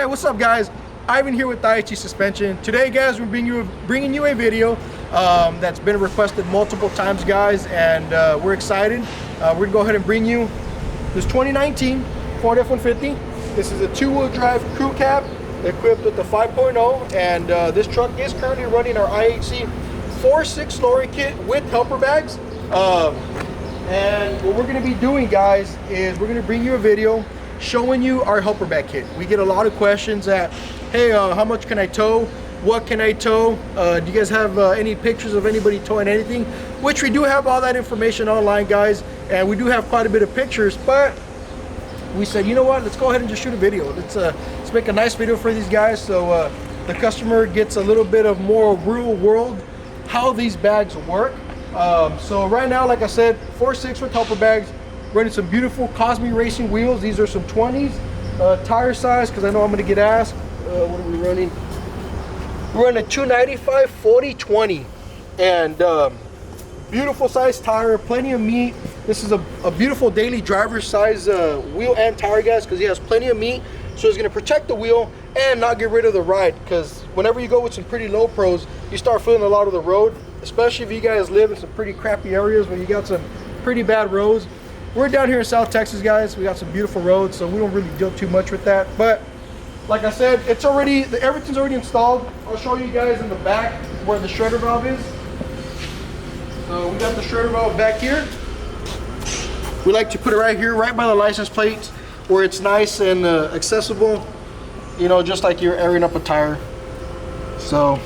Hey, what's up guys? Ivan here with IHC Suspension. Today guys, we're bringing you a video that's been requested multiple times guys, and we're excited. We're gonna go ahead and bring you this 2019 Ford F-150. This is a two-wheel drive crew cab equipped with the 5.0, and this truck is currently running our IHC 4.6 lorry kit with helper bags. And what we're going to be doing guys is we're going to bring you a video showing you our helper bag kit. We get a lot of questions that, hey, how much can I tow? What can I tow? Do you guys have any pictures of anybody towing anything? Which we do have all that information online guys, and we do have quite a bit of pictures, but we said, you know what, let's go ahead and just shoot a video. Let's make a nice video for these guys so the customer gets a little bit of more real world how these bags work. So right now, like I said, 4.6 with helper bags, running some beautiful Cosme Racing wheels. These are some 20s tire size, because I know I'm going to get asked. What are we running? We're running a 295 40/20, and beautiful size tire, plenty of meat. This is a beautiful daily driver size wheel and tire guys, because he has plenty of meat, so it's going to protect the wheel and not get rid of the ride, because whenever you go with some pretty low pros, you start feeling a lot of the road, especially if you guys live in some pretty crappy areas where you got some pretty bad roads. We're down here in South Texas guys, we got some beautiful roads, so we don't really deal too much with that. But like I said, everything's already installed. I'll show you guys in the back where the shredder valve is. So we got the shredder valve back here. We like to put it right here, right by the license plate, where it's nice and accessible, you know, just like you're airing up a tire. So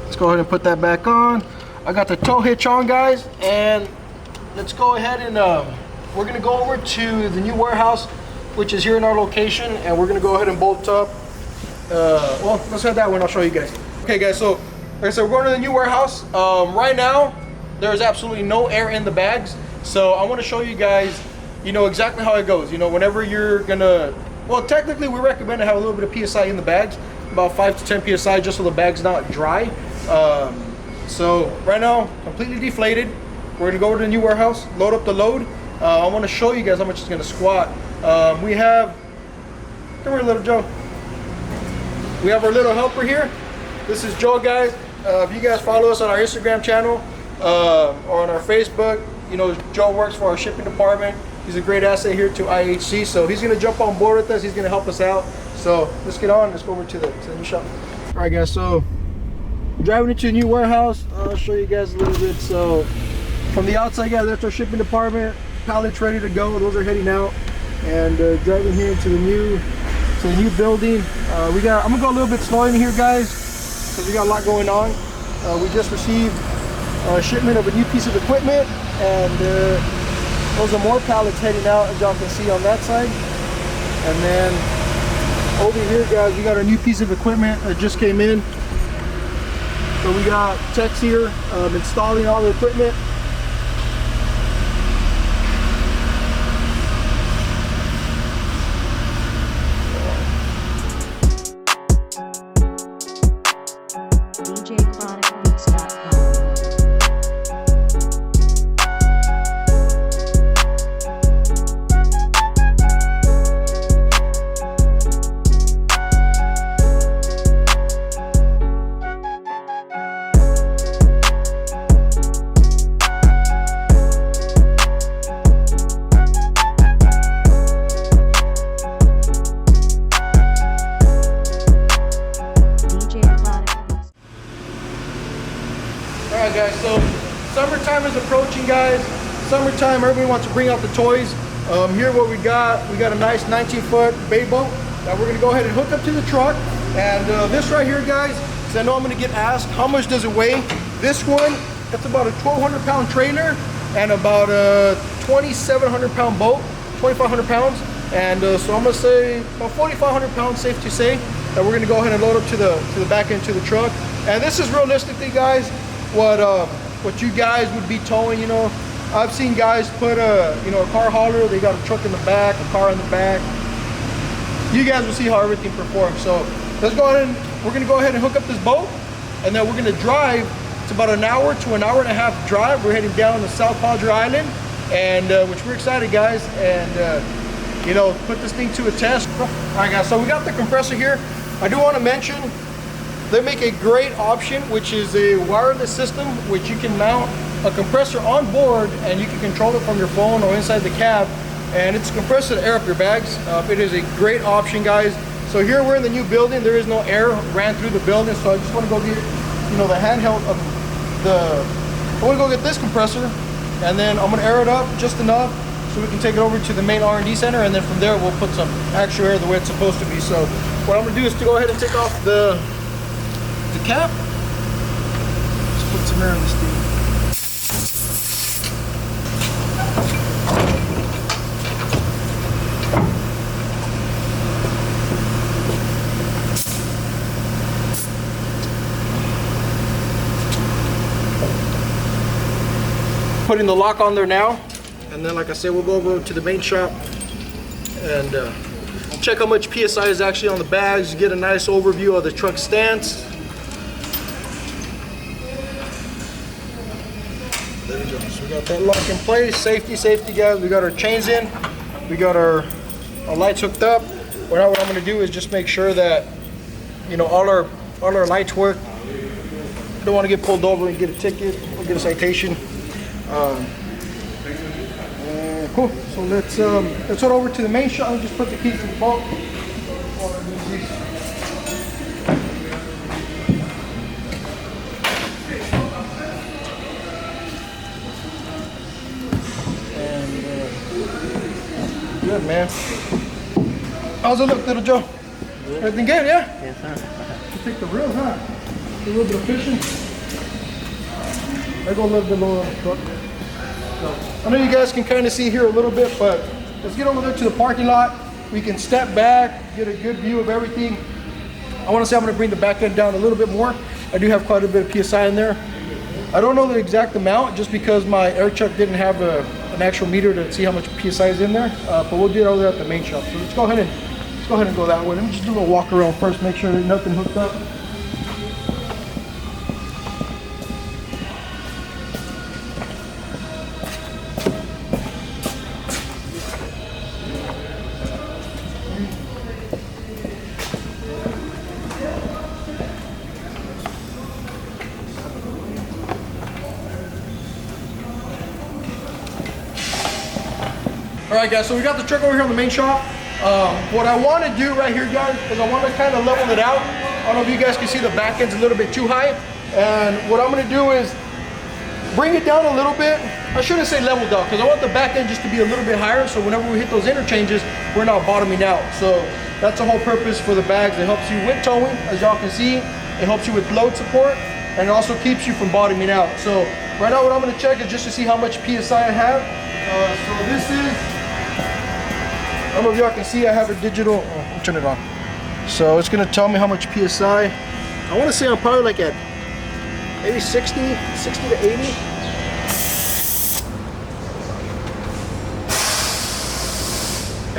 let's go ahead and put that back on. I got the tow hitch on guys, and let's go ahead and we're gonna go over to the new warehouse, which is here in our location, and we're gonna go ahead and bolt up. Well, let's head that one, I'll show you guys. Okay guys, so like I said, we're going to the new warehouse. Right now, there's absolutely no air in the bags. So I want to show you guys, you know, exactly how it goes. You know, whenever you're gonna, well, technically we recommend to have a little bit of PSI in the bags, about 5 to 10 PSI, just so the bag's not dry. So right now, completely deflated. We're gonna go over to the new warehouse, load up the load. I want to show you guys how much it's gonna squat. We have, come here little Joe. We have our little helper here. This is Joe guys. If you guys follow us on our Instagram channel or on our Facebook, you know, Joe works for our shipping department. He's a great asset here to IHC, so he's gonna jump on board with us. He's gonna help us out. So let's get on. Let's go over to the new shop. All right, guys. So driving into the new warehouse. I'll show you guys a little bit. So from the outside, guys, that's our shipping department. Pallets ready to go. Those are heading out. And driving here into the new building. I'm gonna go a little bit slow in here, guys, because we got a lot going on. We just received a shipment of a new piece of equipment, and those are more pallets heading out, as y'all can see on that side. And then over here guys, we got a new piece of equipment that just came in. So we got techs here installing all the equipment. Alright guys, so summertime is approaching guys. Summertime, everybody wants to bring out the toys. Here what we got a nice 19-foot bay boat that we're going to go ahead and hook up to the truck. And this right here guys, because I know I'm going to get asked, how much does it weigh? This one, that's about a 1,200 pound trailer and about a 2,700 pound boat, 2,500 pounds. And so I'm going to say about 4,500 pounds, safe to say, that we're going to go ahead and load up to the back end to the truck. And this is realistically guys, what you guys would be towing. You know, I've seen guys put a car hauler, they got a truck in the back, a car in the back. You guys will see how everything performs. So let's go ahead and we're gonna go ahead and hook up this boat, and then we're gonna drive. It's about an hour to an hour and a half drive. We're heading down to South Padre Island, and which we're excited guys, and you know, put this thing to a test. All right guys, so we got the compressor here. I do want to mention they make a great option, which is a wireless system, which you can mount a compressor on board and you can control it from your phone or inside the cab, and it's a compressor to air up your bags. It is a great option, guys. So here we're in the new building. There is no air ran through the building, so I just want to go get, you know, the handheld of I want to go get this compressor, and then I'm going to air it up just enough so we can take it over to the main R&D center, and then from there we'll put some actual air the way it's supposed to be. So what I'm going to do is to go ahead and take off the cap. Just put some air in this thing. Putting the lock on there now, and then like I said, we'll go over to the main shop and check how much PSI is actually on the bags, get a nice overview of the truck stance. There we go. So we got that lock in place. Safety guys. We got our chains in. We got our lights hooked up. Well, now what I'm going to do is just make sure that, you know, all our lights work. Don't want to get pulled over and get a ticket or get a citation. Cool. So let's head over to the main shop and just put the keys in the bolt. Good, man. How's it look, little Joe? Good. Everything good, yeah? Yes, sir. You take the real, huh? A little bit of fishing. I go a little bit lower on the truck. So, I know you guys can kind of see here a little bit, but let's get over there to the parking lot. We can step back, get a good view of everything. I want to say I'm going to bring the back end down a little bit more. I do have quite a bit of PSI in there. I don't know the exact amount just because my air chuck didn't have an actual meter to see how much PSI is in there, but we'll do it over there at the main shop. So let's go ahead and go that way. Let me just do a little walk around first, make sure there's nothing hooked up. Alright guys, so we got the truck over here on the main shop. What I want to do right here, guys, is I want to kind of level it out. I don't know if you guys can see the back end's a little bit too high. And what I'm going to do is bring it down a little bit. I shouldn't say leveled out, because I want the back end just to be a little bit higher, so whenever we hit those interchanges, we're not bottoming out. So that's the whole purpose for the bags. It helps you with towing, as y'all can see. It helps you with load support, and it also keeps you from bottoming out. So right now what I'm going to check is just to see how much PSI I have. So this is, I don't know if y'all can see, I have a digital, I'll turn it on. So it's gonna tell me how much PSI. I wanna say I'm probably like at maybe 60 to 80.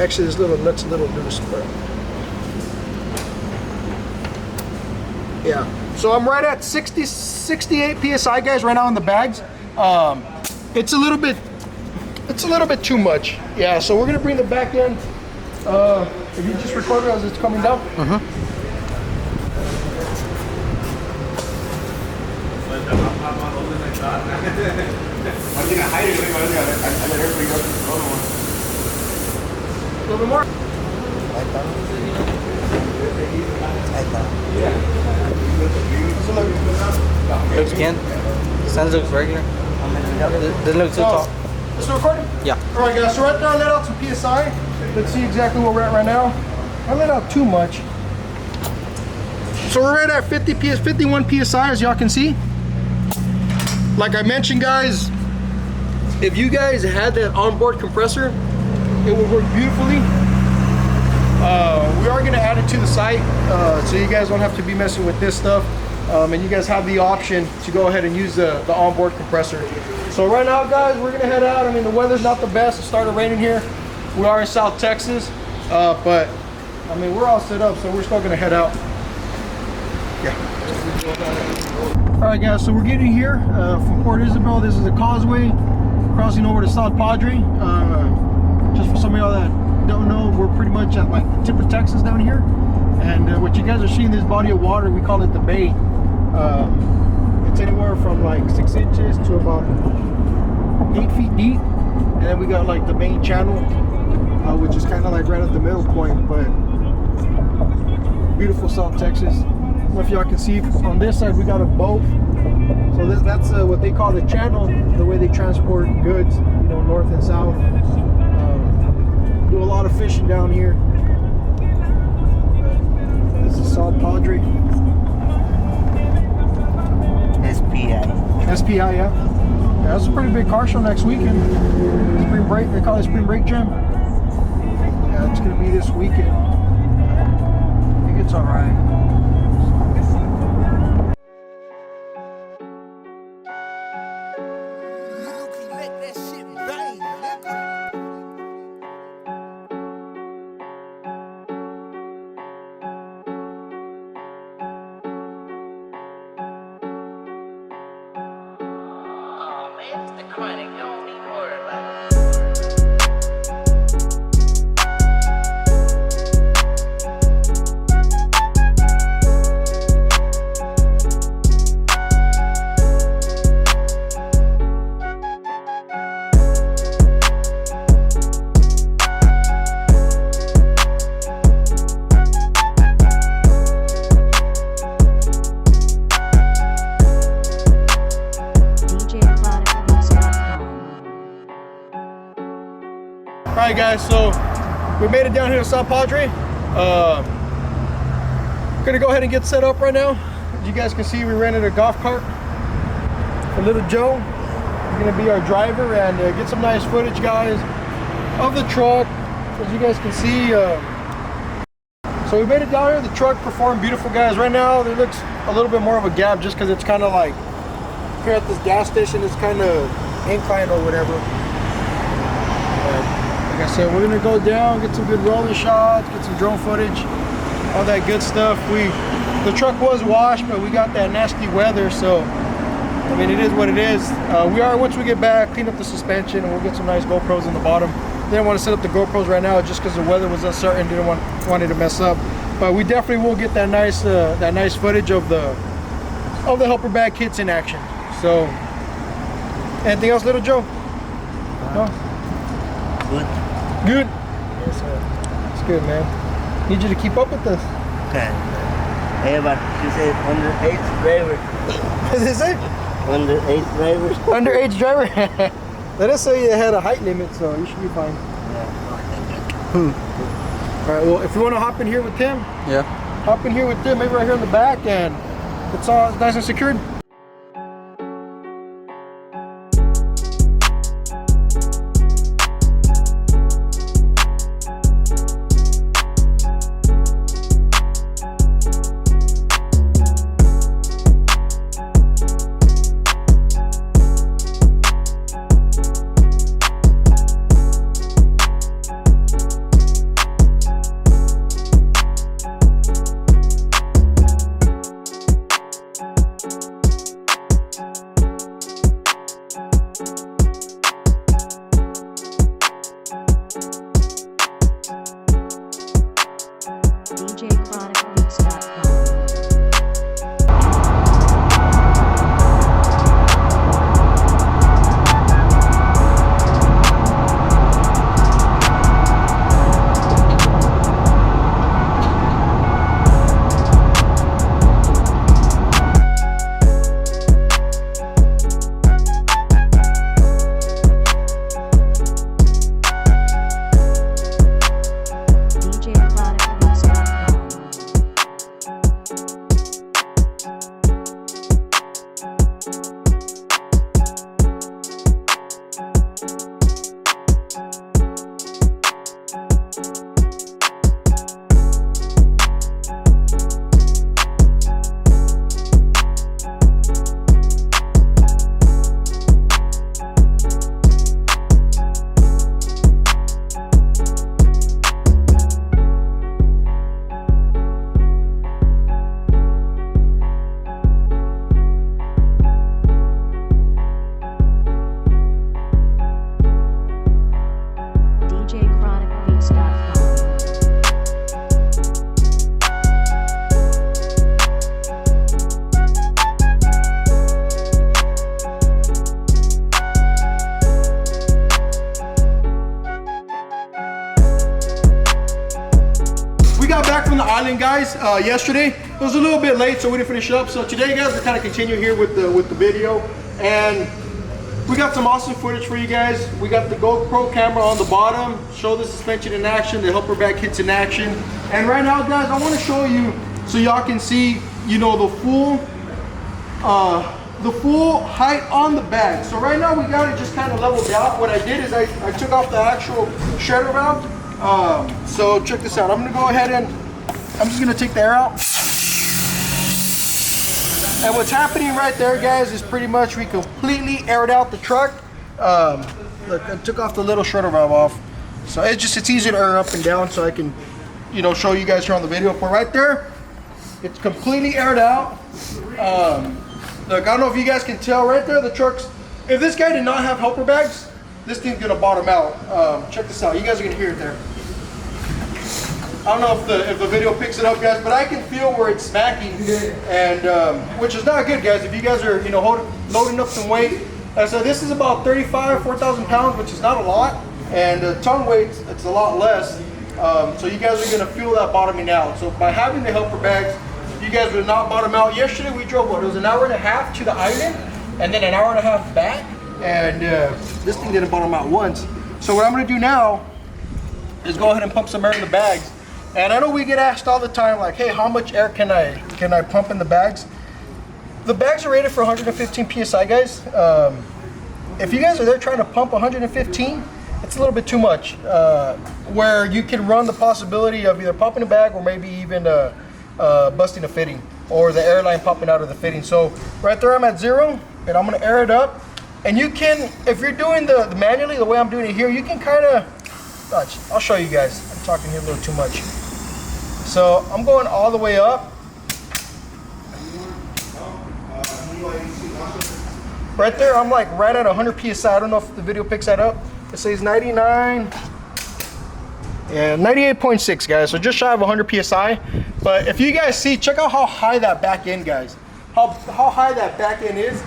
Actually, this little nut's a little loose, but yeah. So I'm right at 68 PSI, guys, right now in the bags. It's a little bit too much. Yeah, so we're gonna bring the back end. If you just record it as it's coming down. A little bit more. Looks again. Sounds looks regular. This looks too tall. Is it recording? Yeah. All right, guys. So right now I let out some PSI. Let's see exactly where we're at right now. I let out too much. So we're right at 51 PSI, as y'all can see. Like I mentioned, guys, if you guys had that onboard compressor, it would work beautifully. We are going to add it to the site, so you guys don't have to be messing with this stuff. And you guys have the option to go ahead and use the onboard compressor. So right now, guys, we're gonna head out. I mean, the weather's not the best. It started raining here. We are in South Texas, but I mean, we're all set up, so we're still gonna head out. Yeah. All right, guys, so we're getting here from Port Isabel. This is the causeway crossing over to South Padre. Just for some of y'all that don't know, we're pretty much at like the tip of Texas down here. And what you guys are seeing, this body of water, we call it the bay. It's anywhere from like 6 inches to about 8 feet deep. And then we got like the main channel, which is kind of like right at the middle point. But beautiful South Texas. I don't know if y'all can see on this side we got a boat. So that's what they call the channel, the way they transport goods, you know, north and south. Do a lot of fishing down here. This is South Padre. SPI, yeah. Yeah, that's a pretty big car show next weekend. Spring break, they call it Spring Break Jam. Yeah, it's gonna be this weekend. I think it's alright. Alright guys, so we made it down here to South Padre. Gonna go ahead and get set up right now. As you guys can see, we rented a golf cart for little Joe. He's gonna be our driver and get some nice footage, guys, of the truck. As you guys can see, so we made it down here. The truck performed beautiful, guys. Right now there looks a little bit more of a gap just because it's kind of like here at this gas station, it's kind of inclined or whatever. Like I said, we're gonna go down, get some good rolling shots, get some drone footage, all that good stuff. The truck was washed, but we got that nasty weather, so I mean, it is what it is. Once we get back, clean up the suspension, and we'll get some nice GoPros in the bottom. Didn't want to set up the GoPros right now just because the weather was uncertain. Didn't want it to mess up, but we definitely will get that nice footage of the helper bag kits in action. So, anything else, little Joe? No? Good. Good? Yes, sir. It's good, man. Need you to keep up with this. Okay. Hey, but you said underage driver. What did it say? Underage driver. Underage driver? Let us say you had a height limit, so you should be fine. Yeah. Alright, well, if you want to hop in here with Tim, Yeah. hop in here with Tim, maybe right here in the back, and it's all nice and secured. island, guys. Yesterday it was a little bit late, so we didn't finish up. So today, guys, we're kind of continuing here with the video, and we got some awesome footage for you guys. We got the GoPro camera on the bottom, show the suspension in action, the helper bag kits in action. And right now, guys, I want to show you so y'all can see, you know, the full height on the bag. So right now we got it just kind of leveled out. What I did is I took off the actual shredder valve. So check this out. I'm gonna go ahead and I'm just gonna take the air out. And what's happening right there, guys, is pretty much we completely aired out the truck. Look, I took off the little shredder valve off. So it's easy to air up and down, so I can, you know, show you guys here on the video. But right there, it's completely aired out. Look, I don't know if you guys can tell right there, the truck's, if this guy did not have helper bags, this thing's gonna bottom out. Check this out, you guys are gonna hear it there. I don't know if the video picks it up, guys, but I can feel where it's smacking, and which is not good, guys. If you guys are, you know, loading up some weight. So this is about 4,000 pounds, which is not a lot, and ton weight, it's a lot less. So you guys are gonna feel that bottoming out. So by having the helper bags, you guys would not bottom out. Yesterday we drove, what, it was an hour and a half to the island, and then an hour and a half back, and this thing didn't bottom out once. So what I'm gonna do now is go ahead and pump some air in the bags. And I know we get asked all the time, like, hey, how much air can I pump in the bags? The bags are rated for 115 PSI, guys. If you guys are there trying to pump 115, it's a little bit too much. Where you can run the possibility of either popping a bag or maybe even busting a fitting, or the airline popping out of the fitting. So right there I'm at 0, and I'm gonna air it up. And you can, if you're doing the manually, the way I'm doing it here, you can kind of, I'll show you guys. I'm talking here a little too much. So I'm going all the way up. Right there, I'm like right at 100 PSI. I don't know if the video picks that up. It says 99. Yeah, 98.6, guys. So just shy of 100 PSI. But if you guys see, check out how high that back end, guys. How high that back end is.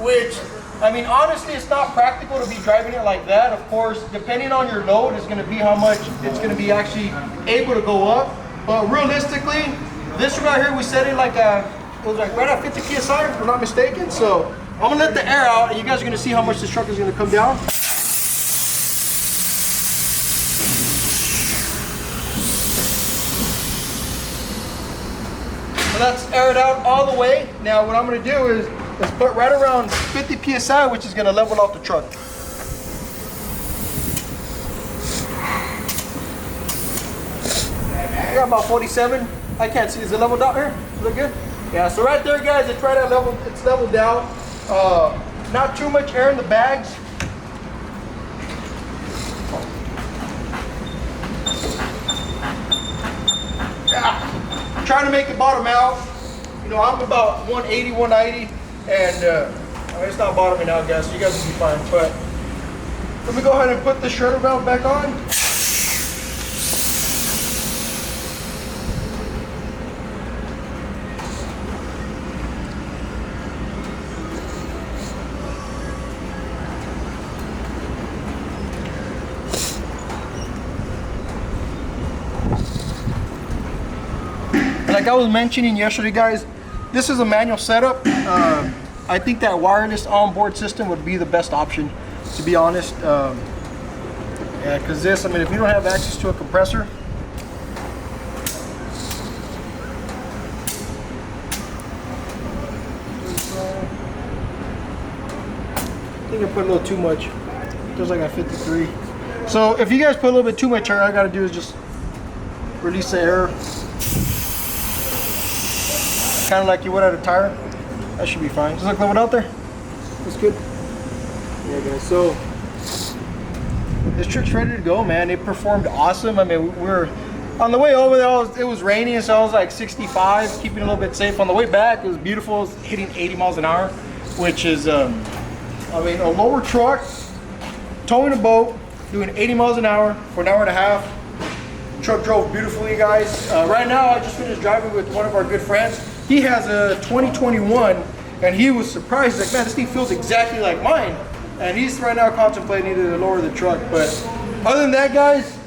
Which, I mean, honestly, it's not practical to be driving it like that. Of course, depending on your load is going to be how much it's going to be actually able to go up. But realistically, this right here, we set it like it was like right at 50 PSI, if I'm not mistaken. So I'm going to let the air out, and you guys are going to see how much this truck is going to come down. So that's aired out all the way. Now what I'm going to do is put right around 50 PSI, which is going to level out the truck. I got about 47. I can't see. Is it leveled out here? Look good? Yeah, so right there, guys, it's right at level. It's leveled out. Not too much air in the bags. Yeah. Trying to make it bottom out. You know, I'm about 180, 190, and it's not bottoming out, guys, so you guys will be fine. But let me go ahead and put the shredder valve back on. Like I was mentioning yesterday, guys, this is a manual setup. I think that wireless onboard system would be the best option, to be honest. Yeah, because this, I mean, if you don't have access to a compressor, I think I put a little too much. It feels like I 53. So if you guys put a little bit too much air, all I gotta do is just release the air. Kind of like you would at a tire. That should be fine. Does it look leveled out there? That's good. Yeah, guys. So this truck's ready to go, man. It performed awesome. I mean, we're on the way over there. It was raining, so I was like 65, keeping it a little bit safe. On the way back, it was beautiful. It was hitting 80 miles an hour, which is, I mean, a lower truck towing a boat, doing 80 miles an hour for an hour and a half. Truck drove beautifully, guys. Right now, I just finished driving with one of our good friends. He has a 2021, and he was surprised. He's like, man, this thing feels exactly like mine. And he's right now contemplating to lower the truck. But other than that, guys,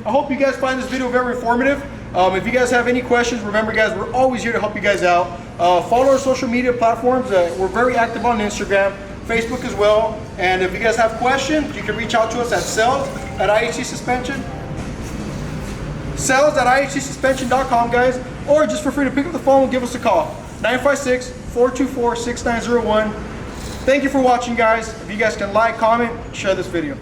I hope you guys find this video very informative. If you guys have any questions, remember guys, we're always here to help you guys out. Follow our social media platforms. We're very active on Instagram, Facebook as well. And if you guys have questions, you can reach out to us at sales@ihcsuspension.com, guys, or just feel free to pick up the phone and give us a call. 956-424-6901. Thank you for watching, guys. If you guys can like, comment, share this video.